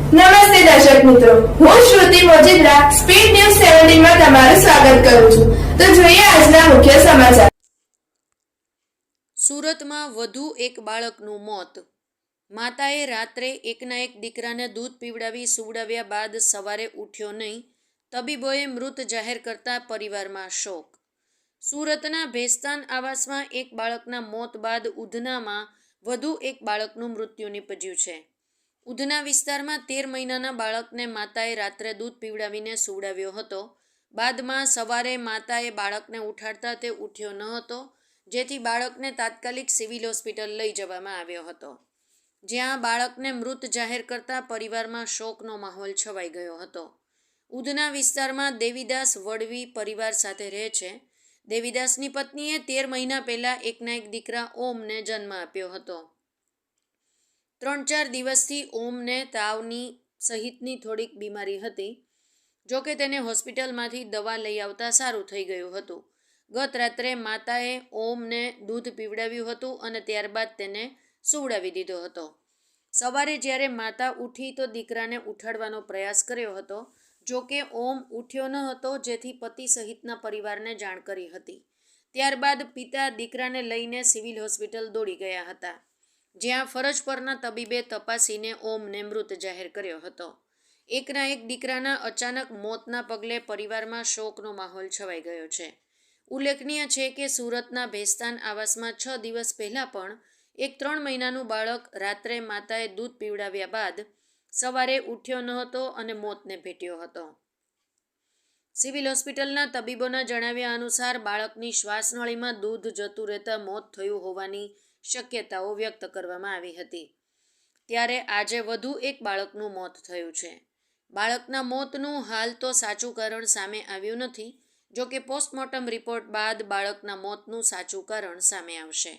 નમસ્તે દર્શક મિત્રો, હું શ્રુતિ મોજીદ્રા સ્પીડ ન્યૂઝ 17 માં તમારું સ્વાગત કરું છું. તો જોઈએ આજના મુખ્ય સમાચાર. સુરતમાં વધુ એક બાળકનું મોત. માતાએ રાત્રે એકના એક દીકરાને દૂધ પીવડાવી સુવડાવ્યા બાદ સવારે ઉઠ્યો નહીં. તબીબોએ મૃત જાહેર કરતા પરિવારમાં શોક. સુરતના ભેસ્તાન આવાસમાં એક બાળકના મોત બાદ ઉધનામાં વધુ એક બાળકનું મૃત્યુ નિપજ્યું છે. ઉધના વિસ્તારમાં 13 મહિનાના બાળકને માતાએ રાત્રે દૂધ પીવડાવીને સુવડાવ્યો હતો. બાદમાં સવારે માતાએ બાળકને ઉઠાડતા તે ઉઠ્યો ન હતો, જેથી બાળકને તાત્કાલિક સિવિલ હોસ્પિટલ લઈ જવામાં આવ્યો હતો, જ્યાં બાળકને મૃત જાહેર કરતા પરિવારમાં શોકનો માહોલ છવાઈ ગયો હતો. ઉધના વિસ્તારમાં દેવીદાસ વડવી પરિવાર સાથે રહે છે. દેવીદાસની પત્નીએ 13 મહિના પહેલાં એકના એક દીકરા ઓમને જન્મ આપ્યો હતો. 3-4 દિવસથી ઓમને તાવની સહિતની થોડીક બીમારી હતી. જોકે તેને હોસ્પિટલમાંથી દવા લઈ આવતા સારું થઈ ગયું હતું. ગત રાત્રે માતાએ ઓમને દૂધ પીવડાવ્યું હતું અને ત્યારબાદ તેને સુવડાવી દીધો હતો. સવારે જ્યારે માતા ઉઠી તો દીકરાને ઉઠાડવાનો પ્રયાસ કર્યો હતો. જોકે ઓમ ઉઠ્યો ન હતો, જેથી પતિ સહિતના પરિવારને જાણ કરી હતી. ત્યારબાદ પિતા દીકરાને લઈને સિવિલ હોસ્પિટલ દોડી ગયા હતા, જ્યાં ફરજ પરના તબીબે તપાસીને ઓમને મૃત જાહેર કર્યો હતો. એકના એક દીકરાના અચાનક મોતના પગલે પરિવારમાં શોકનો માહોલ છવાઈ ગયો છે. ઉલ્લેખનીય છે કે સુરતના ભેસ્તાન આવાસમાં 6 દિવસ પહેલાં પણ એક 3 મહિનાનું બાળક રાત્રે માતાએ દૂધ પીવડાવ્યા બાદ સવારે ઉઠ્યો ન હતો અને મોતને ભેટ્યો હતો. સિવિલ હોસ્પિટલના તબીબોના જણાવ્યા અનુસાર બાળકની શ્વાસનળીમાં દૂધ જતું રહેતા મોત થયું હોવાની શક્યતાઓ વ્યક્ત કરવામાં આવી હતી. ત્યારે આજે વધુ એક બાળકનું મોત થયું છે. બાળકના મોતનું હાલ તો સાચું કારણ સામે આવ્યું નથી. જો કે પોસ્ટમોર્ટમ રિપોર્ટ બાદ બાળકના મોતનું સાચું કારણ સામે આવશે.